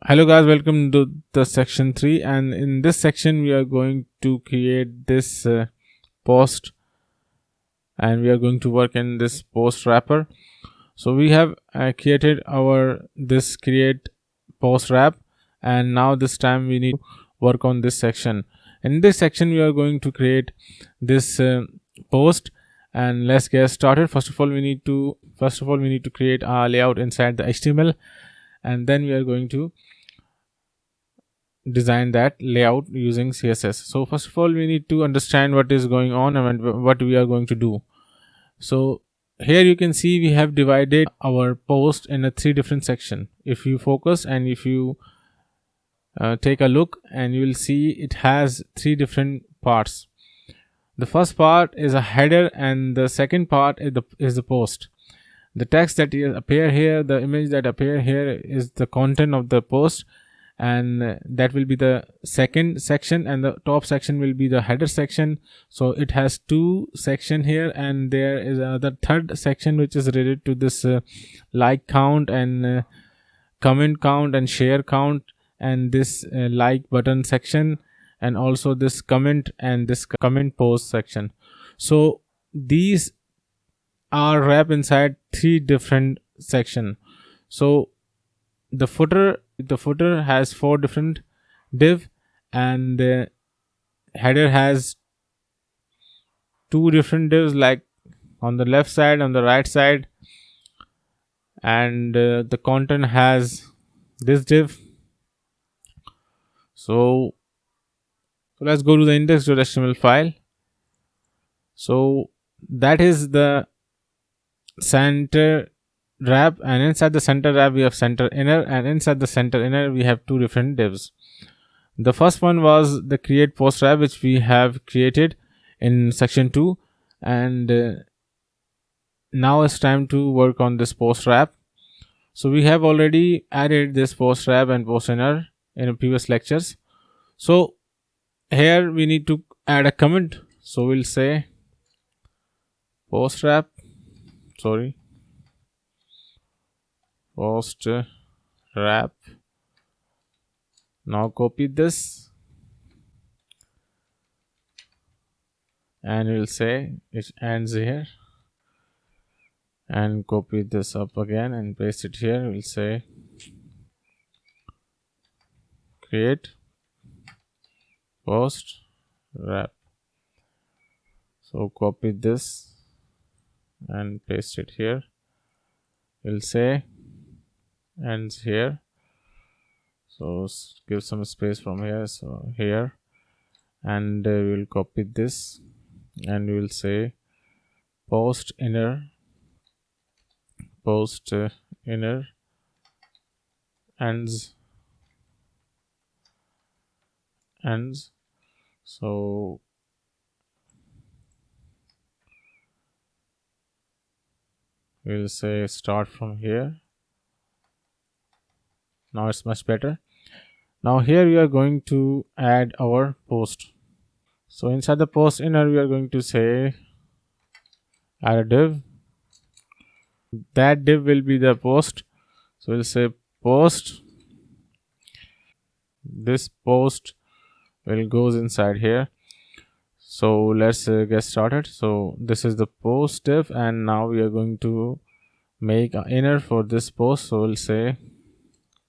Hello guys, welcome to the section 3, and in this section we are going to create this post, and we are going to work in this post wrapper. So we have created our this create post wrap, and now this time we need to work on this section. In this section we are going to create this post, and let's get started. First of all we need to create our layout inside the HTML, and then we are going to design that layout using CSS. So first of all we need to understand what is going on and what we are going to do. So here you can see we have divided our post in a 3 different section. If you focus and if you take a look, and you will see it has 3 different parts. The first part is a header, and the second part is the post. The text that appear here, the image that appear here is the content of the post, and that will be the second section, and the top section will be the header section. So it has 2 section here, and there is another third section which is related to this like count and comment count and share count, and this like button section, and also this comment and this comment post section. So these are wrapped inside 3 different section. So the footer has 4 different div, and the header has 2 different divs, like on the left side, on the right side, and the content has this div. So let's go to the index.html file. So that is the center wrap, and inside the center wrap we have center inner, and inside the center inner we have 2 different divs. The first one was the create post wrap, which we have created in section 2, and now it's time to work on this post wrap. So we have already added this post wrap and post inner in previous lectures. So here we need to add a comment. So we'll say post wrap now copy this, and we'll say it ends here, and copy this up again and paste it here. We'll say create post wrap. So copy this and paste it here. We'll say ends here, so give some space from here, so here, and we'll copy this, and we'll say post inner ends. So we'll say start from here. Now it's much better. Now here we are going to add our post. So inside the post inner we are going to say add a div. That div will be the post. So we'll say post. This post will goes inside here. So let's get started. So this is the post div, and now we are going to make an inner for this post. So we'll say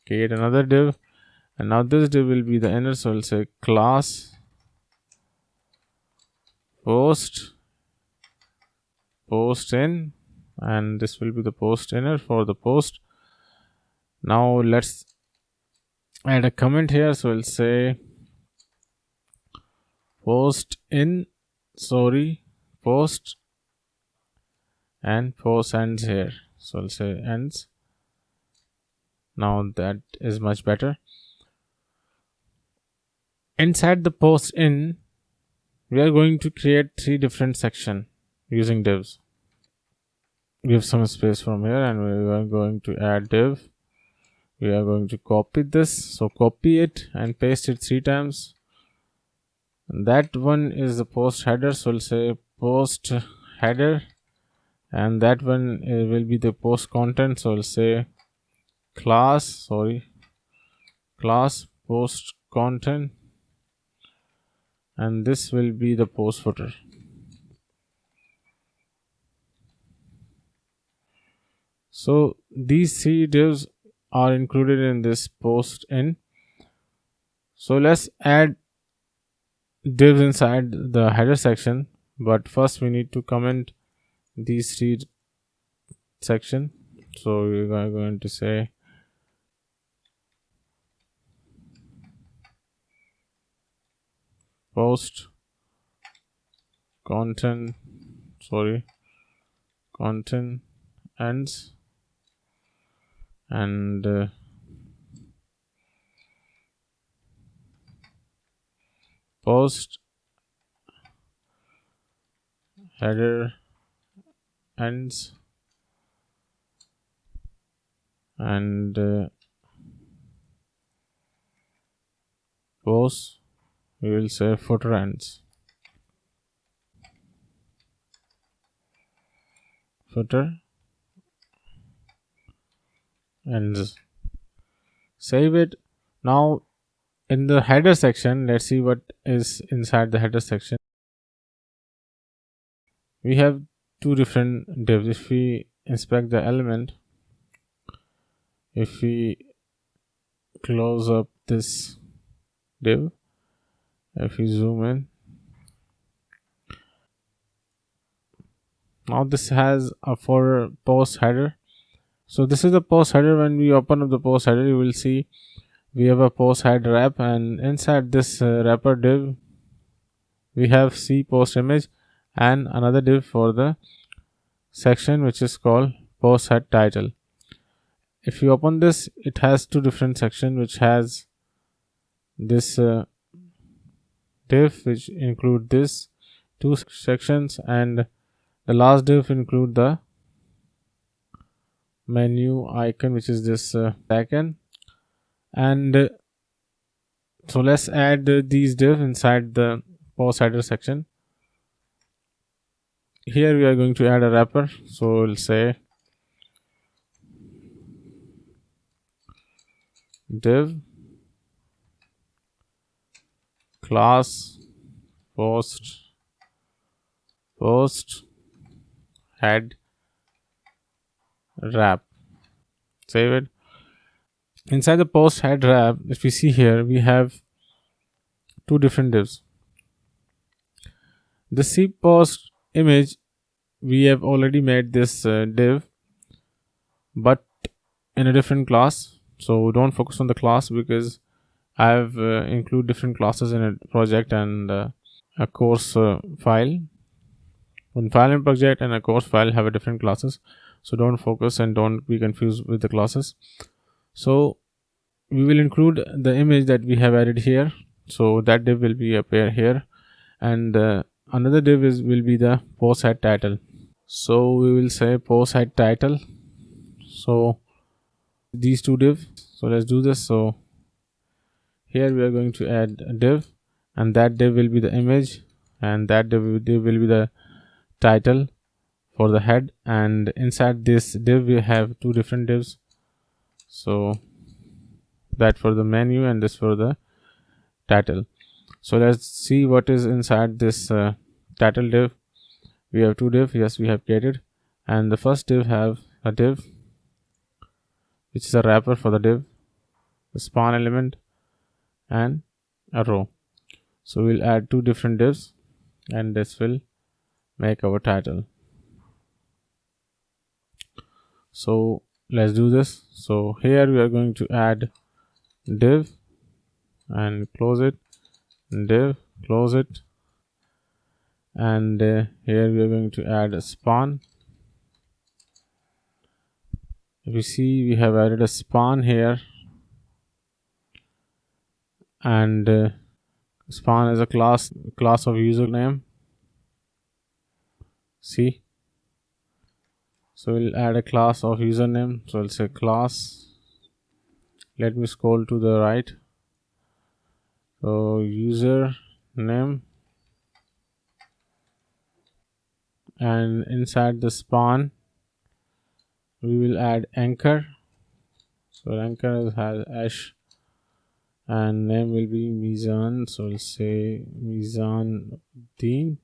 create another div, and now this div will be the inner. So we'll say class post in, and this will be the post inner for the post. Now let's add a comment here. So we'll say post and post ends here. So I'll say ends. Now that is much better. Inside the post in, we are going to create 3 different sections using divs. Give some space from here, and we are going to add div. We are going to copy this, so copy it and paste it 3 times. And that one is the post header, so we'll say post header, and that one will be the post content. So we'll say class post content, and this will be the post footer. So these three divs are included in this post in. So let's add divs inside the header section, but first we need to comment these three section. So we are going to say post content content ends, and post header ends, and post we will say footer ends. Footer ends. Save it. Now in the header section, let's see what is inside the header section. We have two different divs. If we inspect the element, if we close up this div, if we zoom in, now this has a for post header. So this is the post header. When we open up the post header, you will see we have a post head wrap, and inside this wrapper div we have see post image and another div for the section which is called post head title. If you open this, it has two different sections which has this div which include this two sections, and the last div include the menu icon which is this icon. And so let's add these div inside the post header section. Here we are going to add a wrapper, so we'll say div class post head wrap. Save it. Inside the post head wrap, if we see here, we have two different divs. The see post image, we have already made this div, but in a different class. So don't focus on the class because I have include different classes in a project and a course file. One file and project and a course file have a different classes. So don't focus and don't be confused with the classes. So we will include the image that we have added here. So that div will be appear here, and another div will be the post head title. So we will say post head title. So these two div. So let's do this. So here we are going to add a div, and that div will be the image, and that div will be the title for the head. And inside this div we have two different divs. So that for the menu and this for the title. So let's see what is inside this title div. We have two div. Yes, we have created, and the first div have a div which is a wrapper for the div, the spawn element, and a row. So we'll add two different divs, and this will make our title. So let's do this. So here we are going to add div and close it, div, close it, and here we are going to add a spawn. If you see, we have added a spawn here, and spawn is a class of username. See, so we'll add a class of username. So I'll say class. Let me scroll to the right. So username, and inside the spawn we will add anchor. So anchor has hash and name will be Mizan, so we'll say Mizan Deen.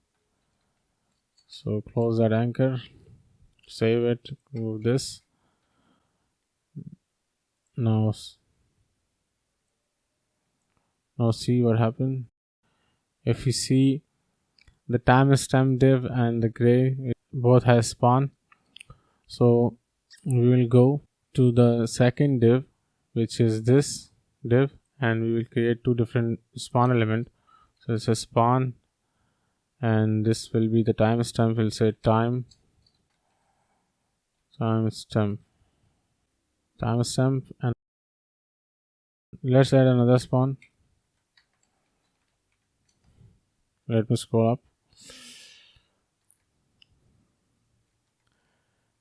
So close that anchor, save it, move this. Now see what happened. If you see, the timestamp div and the gray both has spawn. So we will go to the second div, which is this div, and we will create two different spawn element. So it's a spawn, and this will be the timestamp. We'll say timestamp, and let's add another spawn. Let me scroll up.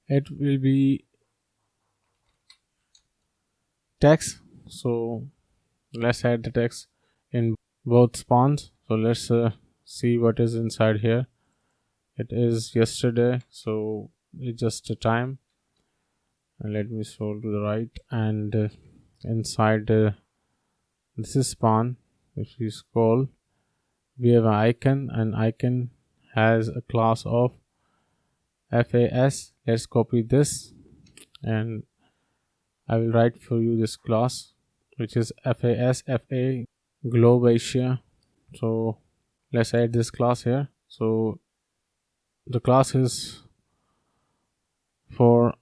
It will be text, so let's add the text in both spawns. So let's see what is inside here. It is yesterday, so it's just a time. And let me scroll to the right, and inside this is spawn. If you scroll, we have an icon, and icon has a class of FAS. Let's copy this, and I will write for you this class, which is FAS FA Globe Asia. So let's add this class here. So the class is for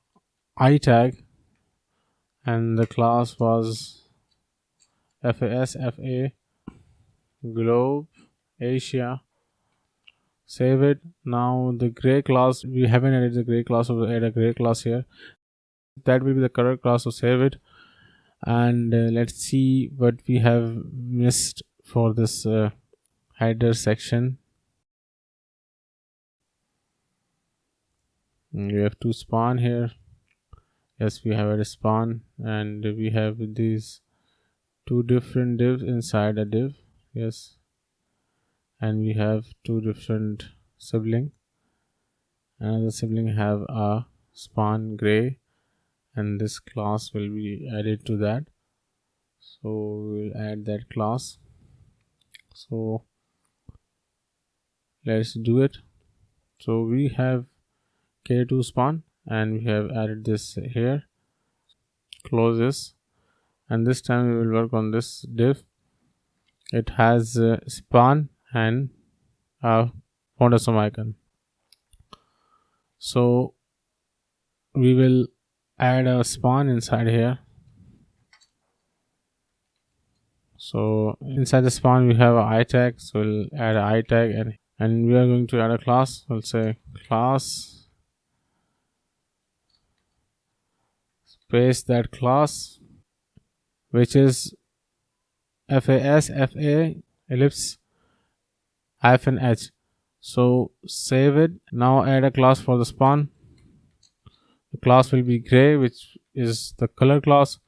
I tag, and the class was FAS FA Globe Asia. Save it. Now the gray class, we haven't added the gray class, so we'll add a gray class here. That will be the correct class, so save it. And let's see what we have missed for this header section. We have to spawn here. Yes, we have a spawn, and we have these two different divs inside a div. Yes, and we have two different sibling. Another sibling have a spawn gray, and this class will be added to that. So we'll add that class. So let's do it. So we have K2 spawn, and we have added this here. Close this, and this time we will work on this div. It has spawn and a Photoshop icon. So we will add a spawn inside here. So inside the spawn we have a I tag, so we'll add a I tag, and we are going to add a class. We'll say class space that class, which is FAS FA ellipse -h. So save it. Now add a class for the spawn. The class will be gray, which is the color class.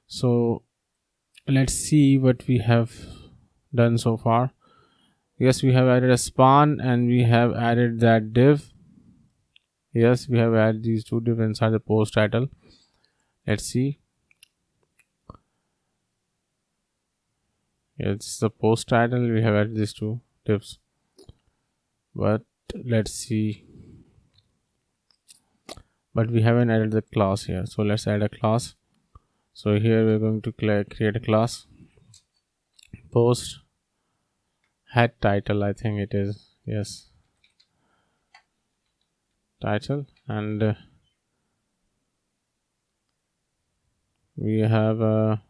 So let's see what we have done so far. Yes, we have added a spawn, and we have added that div. Yes, we have added these two divs inside the post title. Let's see. It's the post title. We have added these two divs, but let's see. But we haven't added the class here, so let's add a class. So here we're going to create a class. Post head title, I think it is. Yes, title, and we have a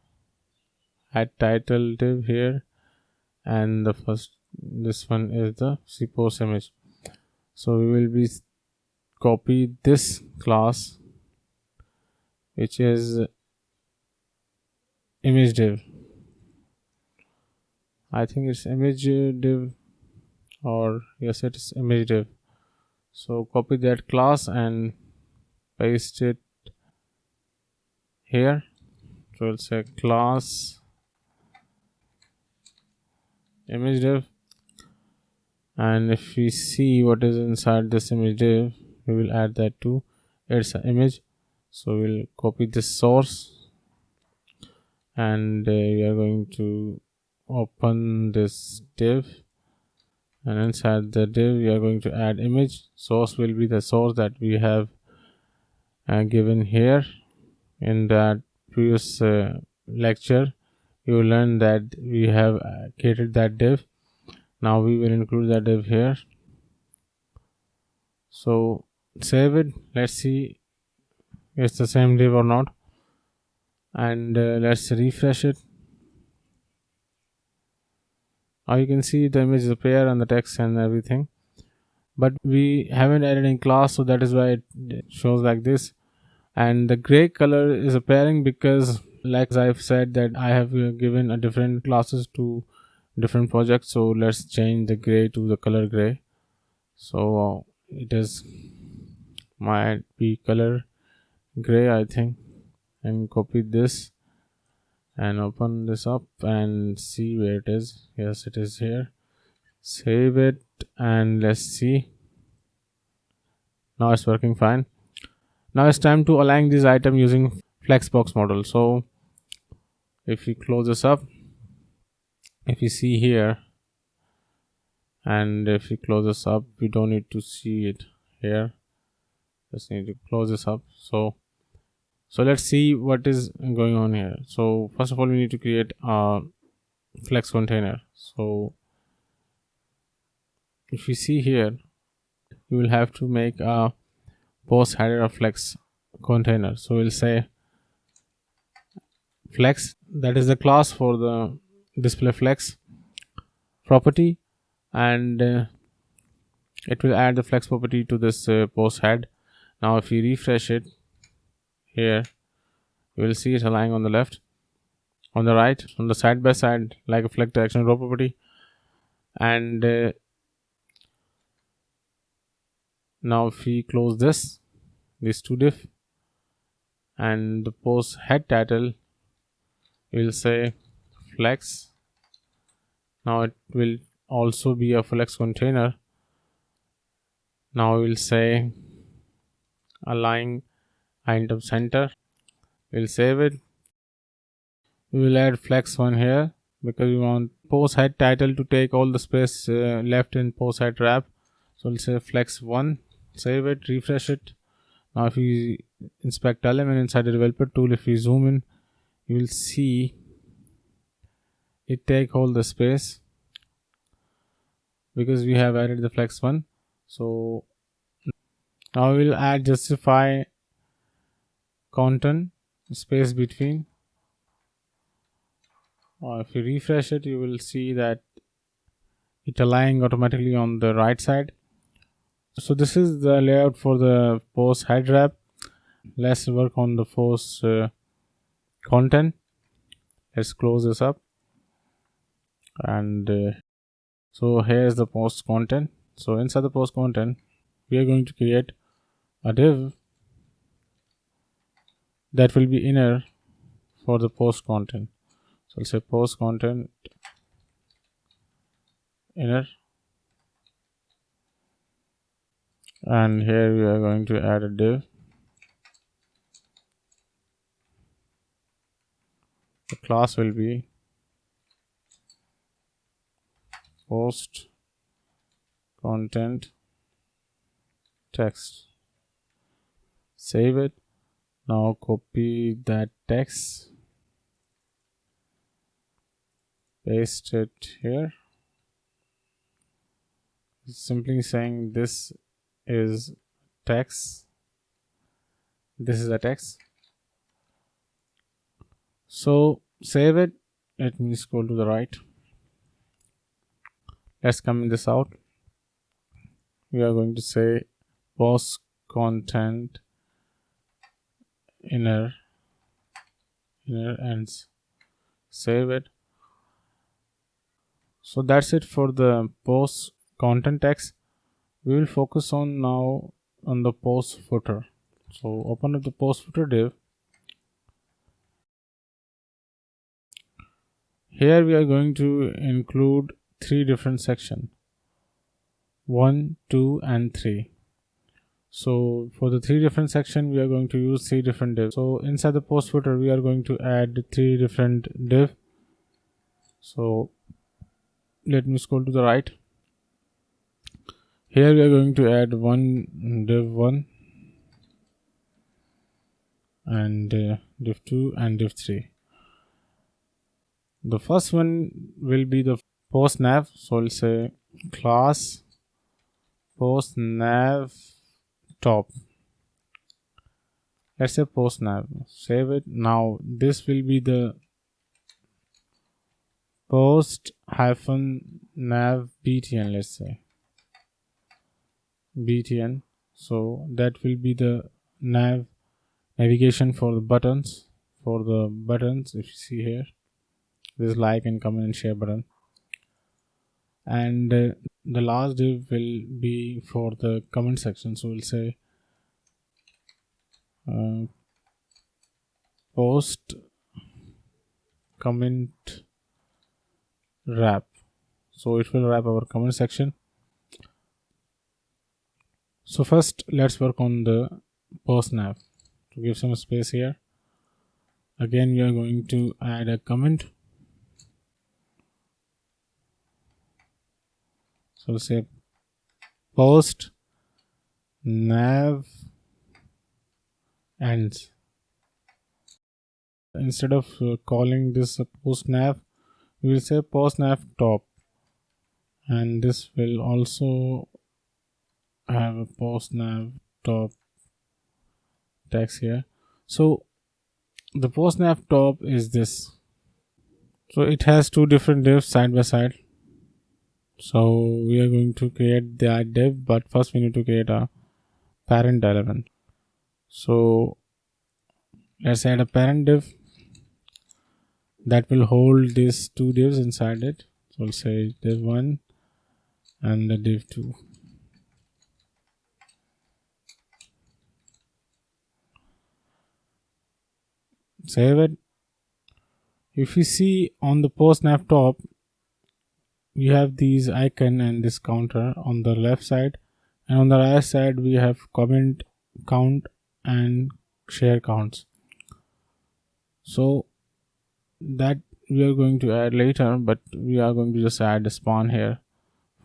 head title div here, and this one is the post image. So we will be copy this class, which is image div. I think it's image div, or yes, it is image div. So copy that class and paste it here. So we'll say class image div, and if we see what is inside this image div, we will add that too. It's an image, so we'll copy this source and we are going to open this div, and inside the div we are going to add image. Source will be the source that we have given here. In that previous lecture you learned that we have created that div. Now we will include that div here. So save it. Let's see it's the same div or not, and let's refresh it. Now you can see the image appear and the text and everything, but we haven't added in class, so that is why it shows like this. And the gray color is appearing because, like I've said, that I have given a different classes to different projects. So let's change the gray to the color gray. So it is might be color gray, I think, and copy this and open this up and see where it is. Yes, it is here. Save it and let's see. Now it's working fine. Now it's time to align this item using Flexbox model. So if we close this up, if you see here, and if we close this up, we don't need to see it here, just need to close this up. So let's see what is going on here. So first of all we need to create a flex container. So if you see here, you will have to make a post header of flex container. So we'll say flex, that is the class for the display flex property, and it will add the flex property to this post head. Now if we refresh it here, you will see it lying on the left, on the right, on the side by side, like a flex direction row property. And now if we close these two div, and the post head title will say flex. Now it will also be a flex container. Now we will say align item center. We'll save it. We will add flex one here because we want post head title to take all the space left in post head wrap. So we'll say flex one. Save it, refresh it. Now if we inspect element inside the developer tool, if we zoom in, you will see it take all the space because we have added the flex one. So now we will add justify content space between. If you refresh it, you will see that it aligning automatically on the right side. So this is the layout for the post head wrap. Let's work on the post content. Let's close this up, and so here's the post content. So inside the post content, we are going to create a div that will be inner for the post content. So I'll say post content inner, and here we are going to add a div. The class will be post content text. Save it. Now copy that text, paste it here. It's simply saying this is text, this is a text. So save it. Let me scroll to the right. Let's comment this out. We are going to say post content inner ends. Save it. So that's it for the post content text. We will focus on now on the post footer. So open up the post footer div. Here we are going to include three different sections, 1, 2 and 3. So for the three different section, we are going to use three different divs. So inside the post footer, we are going to add three different div. So let me scroll to the right. Here we are going to add one div 1 and div 2 and div 3. The first one will be the post nav. So I'll say class post nav top. Let's say post nav. Save it. Now this will be the post hyphen nav btn. Let's say btn. So that will be the navigation for the buttons. If you see here, this like and comment and share button, and the last div will be for the comment section. So we'll say post comment wrap. So it will wrap our comment section. So first let's work on the post nav. To give some space here, again we are going to add a comment. So say post nav ends. Instead of calling this post nav, we will say post nav top, and this will also have a post nav top text here. So the post nav top is this. So it has two different divs side by side. So we are going to create that div, but first we need to create a parent element. So let's add a parent div that will hold these two divs inside it. So we'll say div 1 and the div 2. Save it. If you see on the post nav top, we have these icon and this counter on the left side, and on the right side we have comment count and share counts. So that we are going to add later, but we are going to just add a spawn here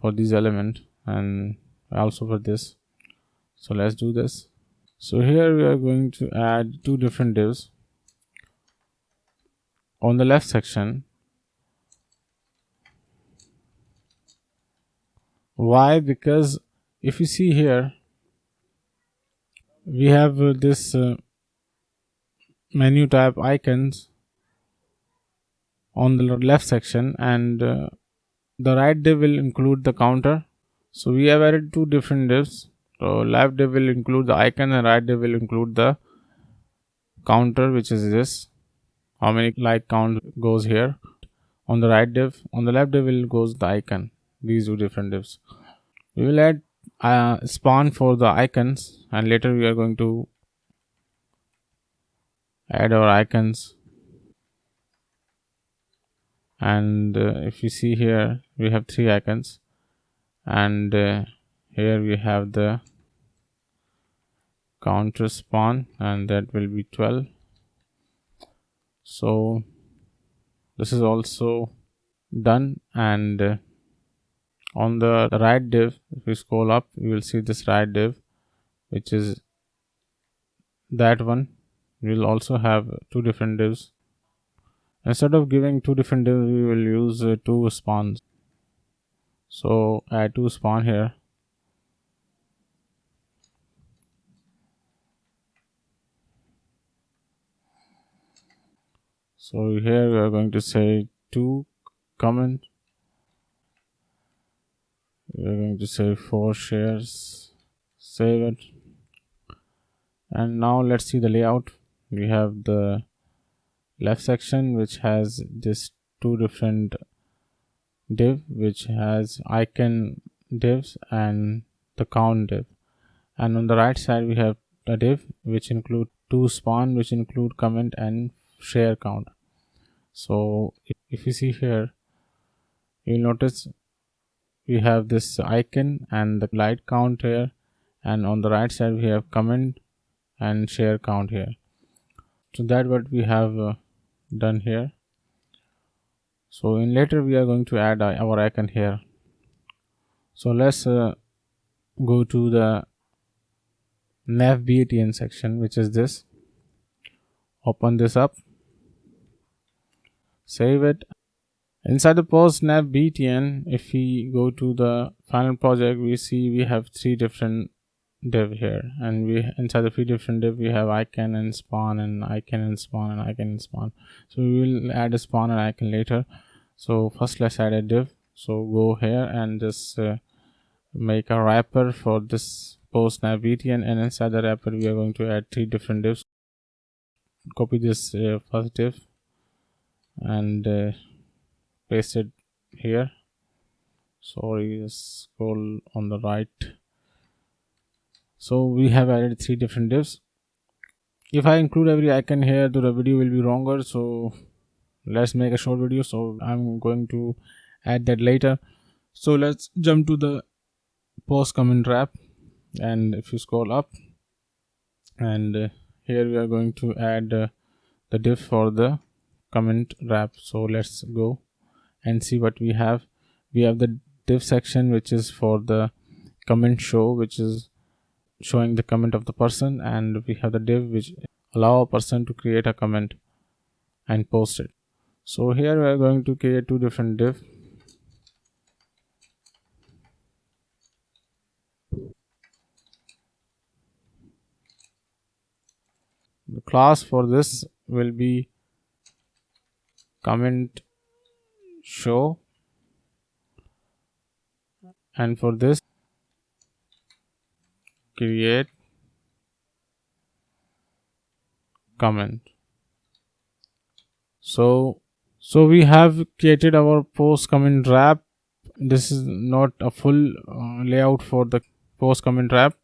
for this element and also for this. So let's do this. So here we are going to add two different divs. On the left section, why? Because if you see here, we have this menu type icons on the left section, and the right div will include the counter. So we have added two different divs. So left div will include the icon and right div will include the counter, which is this, how many like count goes here on the right div. On the left div will goes the icon. These two different divs. We will add spawn for the icons, and later we are going to add our icons. And if you see here, we have three icons, and here we have the counter spawn, and that will be 12. So this is also done. And on the right div, if you scroll up, you will see this right div, which is that one. We will also have two different divs. Instead of giving two different divs, we will use two spawns. So add two spawn here. So here we are going to say two comment. We are going to say 4 shares. Save it. And now let's see the layout. We have the left section, which has this two different div, which has icon divs and the count div. And on the right side, we have a div which include two spawn, which include comment and share count. So if you see here, you'll notice we have this icon and the light count here, and on the right side we have comment and share count here. So that what we have done here. So in later we are going to add our icon here. So let's go to the nav.btn section, which is this. Open this up, save it. Inside the post nav.btn, if we go to the final project, we see we have three different div here, and we inside the three different div we have icon and spawn and icon and spawn and icon and spawn. So we will add a spawn and icon later. So first let's add a div. So go here and just make a wrapper for this post nav.btn, and inside the wrapper we are going to add three different divs. Copy this first div and paste it here. Sorry, just scroll on the right. So we have added three different divs. If I include every icon here, the video will be longer, so let's make a short video. So I'm going to add that later. So let's jump to the post comment wrap, and if you scroll up, and here we are going to add the div for the comment wrap. So let's go and see what we have. We have the div section, which is for the comment show, which is showing the comment of the person, and we have the div which allow a person to create a comment and post it. So here we are going to create two different div. The class for this will be comment show, and for this create comment. So we have created our post comment wrap. This is not a full layout for the post comment wrap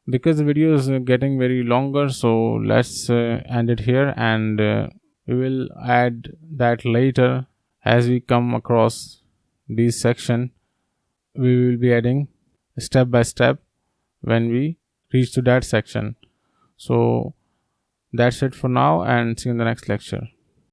because the video is getting very longer. So let's end it here, and we will add that later as we come across this section. We will be adding step by step when we reach to that section. So that's it for now, and see you in the next lecture.